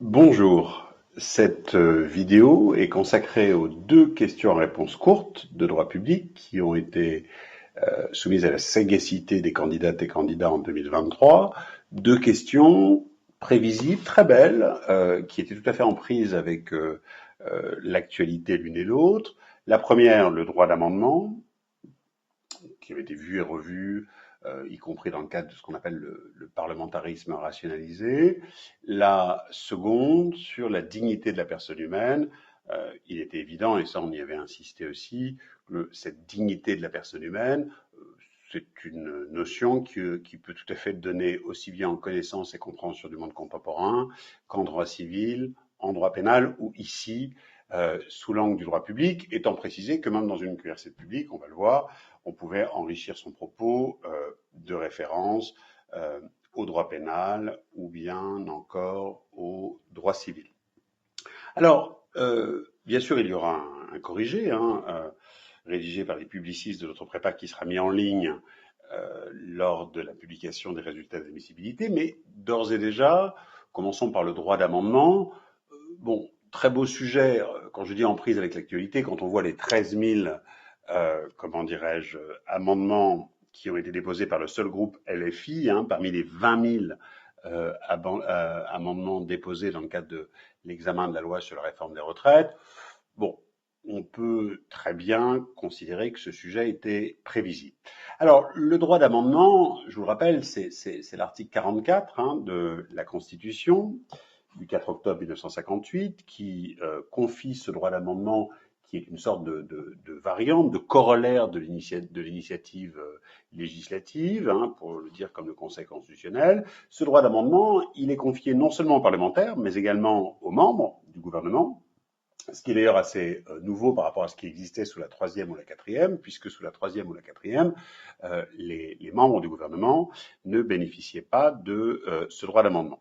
Bonjour, cette vidéo est consacrée aux deux questions-réponses courtes de droit public qui ont été soumises à la sagacité des candidates et candidats en 2023. Deux questions prévisibles, très belles, qui étaient tout à fait en prise avec l'actualité l'une et l'autre. La première, le droit d'amendement, qui avait été vu et revu, y compris dans le cadre de ce qu'on appelle le parlementarisme rationalisé. La seconde, sur la dignité de la personne humaine. Il était évident, et ça on y avait insisté aussi, que cette dignité de la personne humaine, c'est une notion qui peut tout à fait donner aussi bien en connaissance et compréhension du monde contemporain qu'en droit civil, en droit pénal, ou ici, sous l'angle du droit public, étant précisé que même dans une université publique, on va le voir, on pouvait enrichir son propos de références au droit pénal ou bien encore au droit civil. Alors, bien sûr, il y aura un corrigé, rédigé par les publicistes de notre prépa qui sera mis en ligne lors de la publication des résultats d'admissibilité, mais d'ores et déjà, commençons par le droit d'amendement. Bon, très beau sujet, quand je dis en prise avec l'actualité, quand on voit les 13 000, comment dirais-je, amendements qui ont été déposés par le seul groupe LFI, parmi les 20 000 amendements déposés dans le cadre de l'examen de la loi sur la réforme des retraites. Bon, on peut très bien considérer que ce sujet était prévisible. Alors, le droit d'amendement, je vous le rappelle, c'est l'article 44 de la Constitution du 4 octobre 1958 qui confie ce droit d'amendement, qui est une sorte de variante, de corollaire de l'initiative législative, pour le dire comme le Conseil constitutionnel. Ce droit d'amendement, il est confié non seulement aux parlementaires, mais également aux membres du gouvernement, ce qui est d'ailleurs assez nouveau par rapport à ce qui existait sous la troisième ou la quatrième, puisque sous la troisième ou la quatrième, les membres du gouvernement ne bénéficiaient pas de ce droit d'amendement.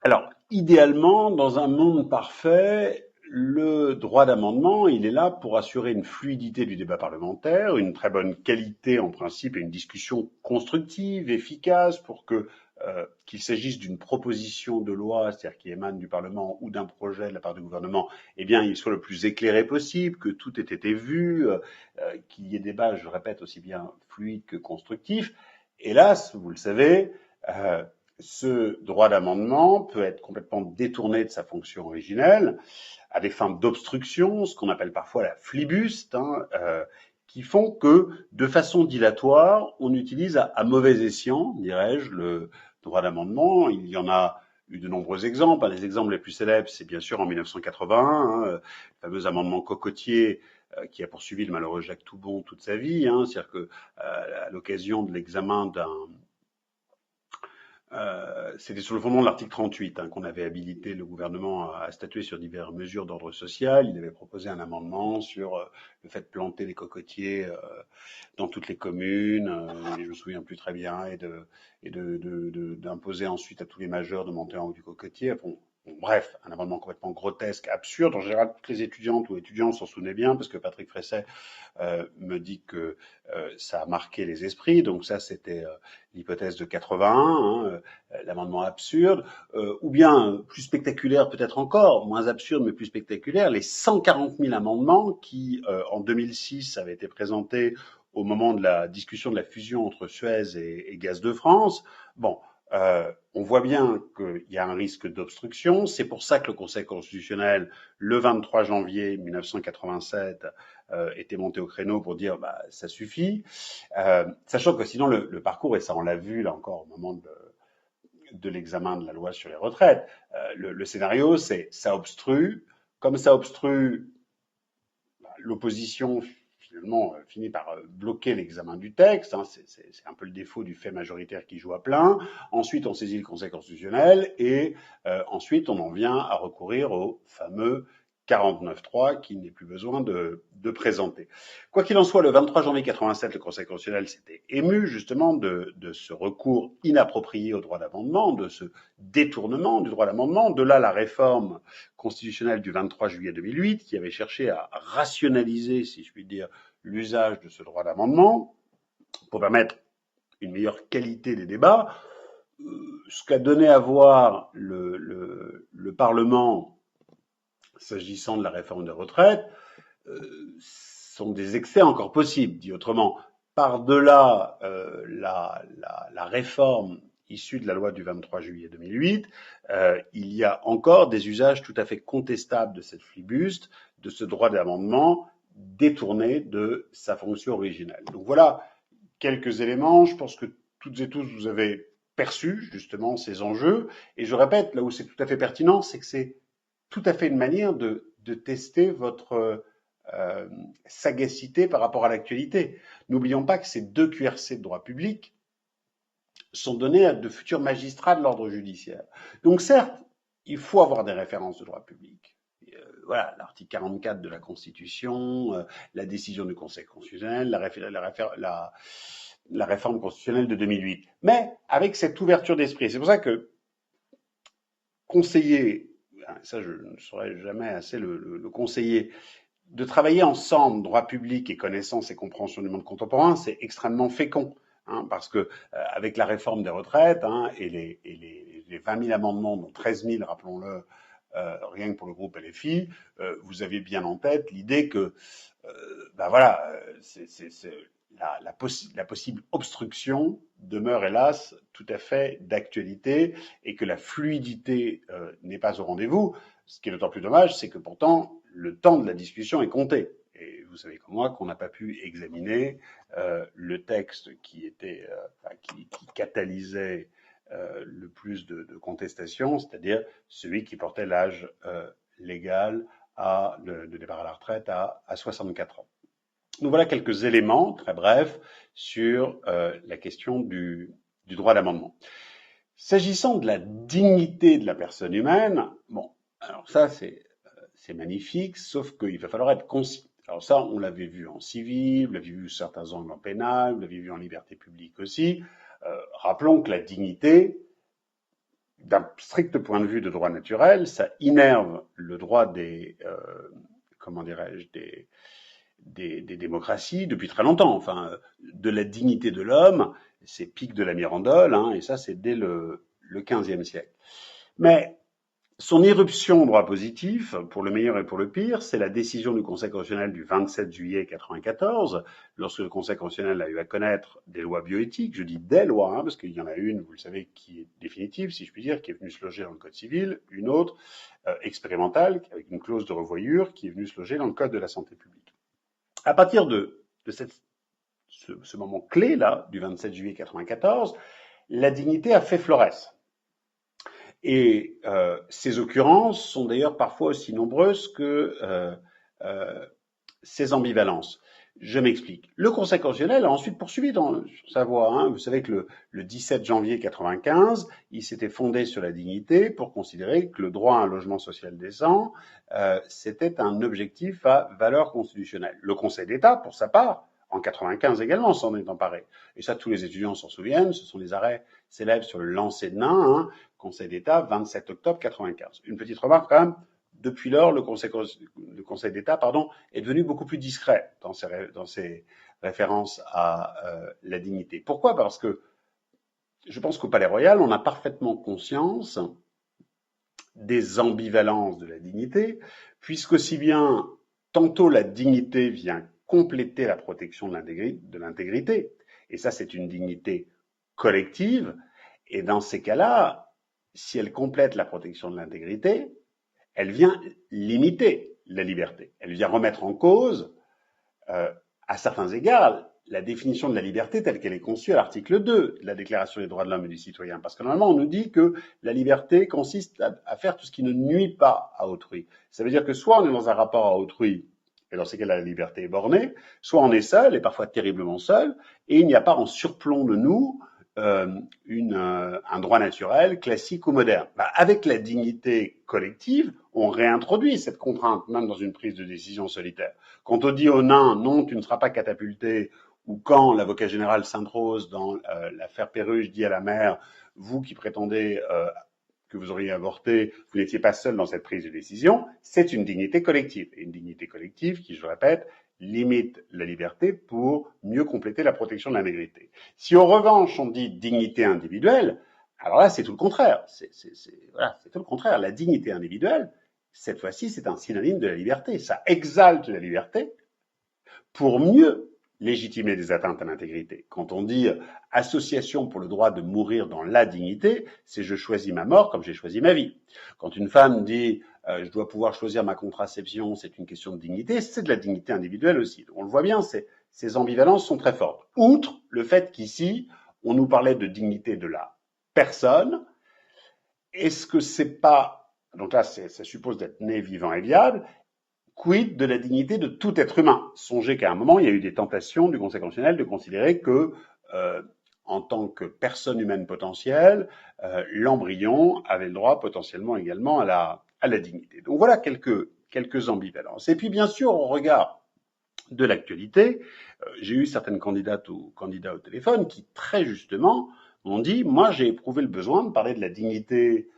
Alors, idéalement, dans un monde parfait, le droit d'amendement, il est là pour assurer une fluidité du débat parlementaire, une très bonne qualité en principe et une discussion constructive, efficace, pour que qu'il s'agisse d'une proposition de loi, c'est-à-dire qui émane du Parlement, ou d'un projet de la part du gouvernement, eh bien, il soit le plus éclairé possible, que tout ait été vu, qu'il y ait débat, je le répète, aussi bien fluide que constructif. Hélas, vous le savez, ce droit d'amendement peut être complètement détourné de sa fonction originelle à des fins d'obstruction, ce qu'on appelle parfois la flibuste, qui font que, de façon dilatoire, on utilise à mauvais escient, dirais-je, le droit d'amendement. Il y en a eu de nombreux exemples. Les exemples les plus célèbres, c'est bien sûr en 1981, le fameux amendement Cocotier, qui a poursuivi le malheureux Jacques Toubon toute sa vie. C'est-à-dire que, à l'occasion de l'examen c'était sur le fondement de l'article 38 qu'on avait habilité le gouvernement à statuer sur diverses mesures d'ordre social. Il avait proposé un amendement sur le fait de planter les cocotiers dans toutes les communes, je me souviens plus très bien, et d'imposer ensuite à tous les majeurs de monter en haut du cocotier. Bon, bref, un amendement complètement grotesque, absurde. En général, toutes les étudiantes ou étudiants s'en souvenaient bien, parce que Patrick Fresset me dit que ça a marqué les esprits. Donc ça, c'était l'hypothèse de 81, l'amendement absurde, ou bien plus spectaculaire peut-être encore, moins absurde mais plus spectaculaire, les 140 000 amendements qui, en 2006, avaient été présentés au moment de la discussion de la fusion entre Suez et Gaz de France. Bon, on voit bien qu'il y a un risque d'obstruction. C'est pour ça que le Conseil constitutionnel, le 23 janvier 1987, était monté au créneau pour dire ça suffit, sachant que sinon le parcours, et ça on l'a vu là encore au moment de l'examen de la loi sur les retraites, le scénario c'est ça obstrue, comme ça obstrue, l'opposition finalement finit par bloquer l'examen du texte, c'est un peu le défaut du fait majoritaire qui joue à plein. Ensuite on saisit le Conseil constitutionnel et ensuite on en vient à recourir au fameux 49.3 qu'il n'est plus besoin de présenter. Quoi qu'il en soit, le 23 janvier 87, le Conseil constitutionnel s'était ému justement de ce recours inapproprié au droit d'amendement, de ce détournement du droit d'amendement. De là, la réforme constitutionnelle du 23 juillet 2008 qui avait cherché à rationaliser, si je puis dire, l'usage de ce droit d'amendement pour permettre une meilleure qualité des débats. ce qu'a donné à voir le Parlement s'agissant de la réforme des retraites sont des excès encore possibles. Dit autrement, par-delà la réforme issue de la loi du 23 juillet 2008, il y a encore des usages tout à fait contestables de cette flibuste, de ce droit d'amendement détourné de sa fonction originelle. Donc voilà quelques éléments. Je pense que toutes et tous vous avez perçu justement ces enjeux. Et je répète, là où c'est tout à fait pertinent, c'est que c'est tout à fait une manière de tester votre sagacité par rapport à l'actualité. N'oublions pas que ces 2 QRC de droit public sont donnés à de futurs magistrats de l'ordre judiciaire. Donc certes, il faut avoir des références de droit public. Voilà, l'article 44 de la Constitution, la décision du Conseil constitutionnel, la réforme constitutionnelle de 2008. Mais avec cette ouverture d'esprit, c'est pour ça que conseiller, ça je ne saurais jamais assez le conseiller, de travailler ensemble, droit public et connaissance et compréhension du monde contemporain, c'est extrêmement fécond. Parce que avec la réforme des retraites et les 20 000 amendements, dont 13 000, rappelons-le, rien que pour le groupe LFI, vous avez bien en tête l'idée que la possible obstruction demeure hélas tout à fait d'actualité et que la fluidité n'est pas au rendez-vous. Ce qui est d'autant plus dommage, c'est que pourtant le temps de la discussion est compté. Et vous savez comme moi qu'on n'a pas pu examiner le texte qui catalysait le plus de contestations, c'est-à-dire celui qui portait l'âge légal de départ à la retraite à 64 ans. Donc voilà quelques éléments, très brefs, sur la question du droit d'amendement. S'agissant de la dignité de la personne humaine, bon, alors ça c'est magnifique, sauf qu'il va falloir être concis. Alors ça, on l'avait vu en civil, vous l'avez vu sous certains angles en pénal, vous l'avez vu en liberté publique aussi. Rappelons que la dignité, d'un strict point de vue de droit naturel, ça innerve le droit des démocraties depuis très longtemps. Enfin, de la dignité de l'homme, c'est Pic de la Mirandole, et ça c'est dès le XVe siècle. Mais son irruption au droit positif, pour le meilleur et pour le pire, c'est la décision du Conseil constitutionnel du 27 juillet 1994, lorsque le Conseil constitutionnel a eu à connaître des lois bioéthiques. Je dis des lois, parce qu'il y en a une, vous le savez, qui est définitive, si je puis dire, qui est venue se loger dans le Code civil, une autre expérimentale, avec une clause de revoyure, qui est venue se loger dans le Code de la santé publique. À partir de ce moment clé-là, du 27 juillet 1994, la dignité a fait florès. Et ces occurrences sont d'ailleurs parfois aussi nombreuses que ces ambivalences. Je m'explique. Le Conseil constitutionnel a ensuite poursuivi sur sa voie. Vous savez que le 17 janvier 1995, il s'était fondé sur la dignité pour considérer que le droit à un logement social décent, c'était un objectif à valeur constitutionnelle. Le Conseil d'État, pour sa part, en 1995 également, s'en est emparé. Et ça, tous les étudiants s'en souviennent, ce sont les arrêts célèbres sur le lancer de nain, Conseil d'État, 27 octobre 1995. Une petite remarque quand même, depuis lors, le Conseil d'État est devenu beaucoup plus discret dans ses références à la dignité. Pourquoi ? Parce que je pense qu'au Palais Royal, on a parfaitement conscience des ambivalences de la dignité, puisqu'aussi bien, tantôt la dignité vient compléter la protection de l'intégrité, et ça c'est une dignité collective, et dans ces cas-là, si elle complète la protection de l'intégrité, elle vient limiter la liberté, elle vient remettre en cause, à certains égards, la définition de la liberté telle qu'elle est conçue à l'article 2 de la Déclaration des droits de l'homme et du citoyen. Parce que normalement, on nous dit que la liberté consiste à faire tout ce qui ne nuit pas à autrui. Ça veut dire que soit on est dans un rapport à autrui, et dans ces cas-là, la liberté est bornée, soit on est seul, et parfois terriblement seul, et il n'y a pas en surplomb de nous un droit naturel, classique ou moderne. Avec la dignité collective, on réintroduit cette contrainte, même dans une prise de décision solitaire. Quand on dit au nain, non, tu ne seras pas catapulté, ou quand l'avocat général Sainte-Rose, dans l'affaire Perruche, dit à la mère, vous qui prétendez que vous auriez avorté, vous n'étiez pas seul dans cette prise de décision, c'est une dignité collective. Et une dignité collective qui, je le répète, limite la liberté pour mieux compléter la protection de l'intégrité. Si en revanche on dit dignité individuelle, Alors là, c'est tout le contraire. Voilà, c'est tout le contraire. La dignité individuelle, cette fois-ci, c'est un synonyme de la liberté. Ça exalte la liberté pour mieux légitimer des atteintes à l'intégrité. Quand on dit association pour le droit de mourir dans la dignité, c'est je choisis ma mort comme j'ai choisi ma vie. Quand une femme dit je dois pouvoir choisir ma contraception, c'est une question de dignité, c'est de la dignité individuelle aussi. On le voit bien, ces ambivalences sont très fortes. Outre le fait qu'ici, on nous parlait de dignité de la personne, est-ce que c'est pas, donc là ça suppose d'être né, vivant et viable, quid de la dignité de tout être humain? Songez qu'à un moment, il y a eu des tentations du Conseil constitutionnel de considérer que, en tant que personne humaine potentielle, l'embryon avait le droit potentiellement également à la dignité. Donc voilà quelques ambivalences. Et puis bien sûr, au regard de l'actualité, j'ai eu certaines candidates ou candidats au téléphone qui très justement m'ont dit, moi j'ai éprouvé le besoin de parler de la dignité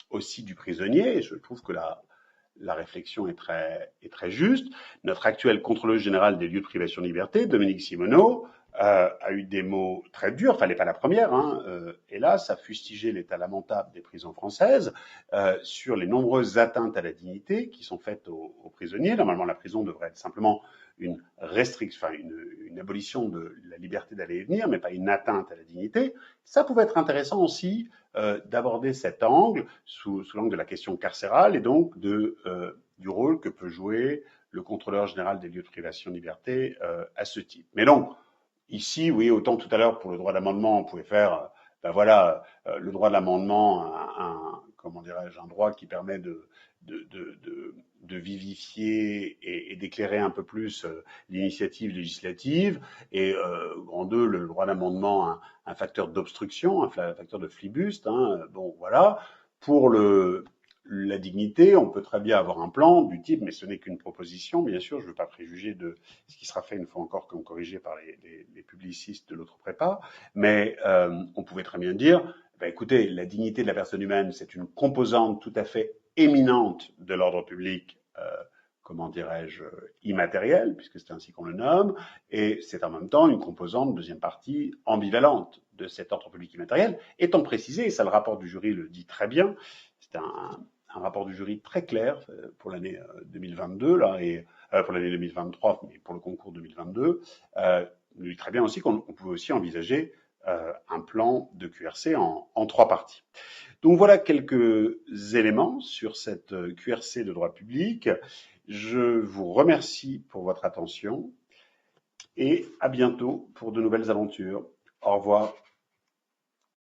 aussi du prisonnier, et je trouve que la réflexion est très juste. Notre actuel contrôleur général des lieux de privation de liberté, Dominique Simonneau, a eu des mots très durs, fallait pas la première, hélas, a fustigé l'état lamentable des prisons françaises sur les nombreuses atteintes à la dignité qui sont faites aux prisonniers. Normalement, la prison devrait être simplement une restriction, enfin une abolition de la liberté d'aller et venir, mais pas une atteinte à la dignité. Ça pouvait être intéressant aussi d'aborder cet angle sous l'angle de la question carcérale et donc du rôle que peut jouer le contrôleur général des lieux de privation de liberté à ce titre. Mais donc, ici, oui, autant tout à l'heure pour le droit d'amendement, on pouvait faire, le droit de l'amendement, comment dirais-je, un droit qui permet de vivifier et d'éclairer un peu plus l'initiative législative, et en deux, le droit d'amendement, un facteur d'obstruction, un facteur de flibuste. Bon, voilà. Pour la dignité, on peut très bien avoir un plan du type, mais ce n'est qu'une proposition, bien sûr, je ne veux pas préjuger de ce qui sera fait une fois encore comme corrigé par les publicistes de l'autre prépa, mais on pouvait très bien dire, écoutez, la dignité de la personne humaine, c'est une composante tout à fait éminente de l'ordre public, comment dirais-je, immatériel, puisque c'est ainsi qu'on le nomme, et c'est en même temps une composante, deuxième partie, ambivalente de cet ordre public immatériel, étant précisé, et ça le rapport du jury le dit très bien, c'est un rapport du jury très clair pour l'année 2022, là, et pour l'année 2023, mais pour le concours 2022, il dit très bien aussi qu'on pouvait aussi envisager un plan de QRC en 3 parties. Donc voilà quelques éléments sur cette QRC de droit public. Je vous remercie pour votre attention et à bientôt pour de nouvelles aventures. Au revoir.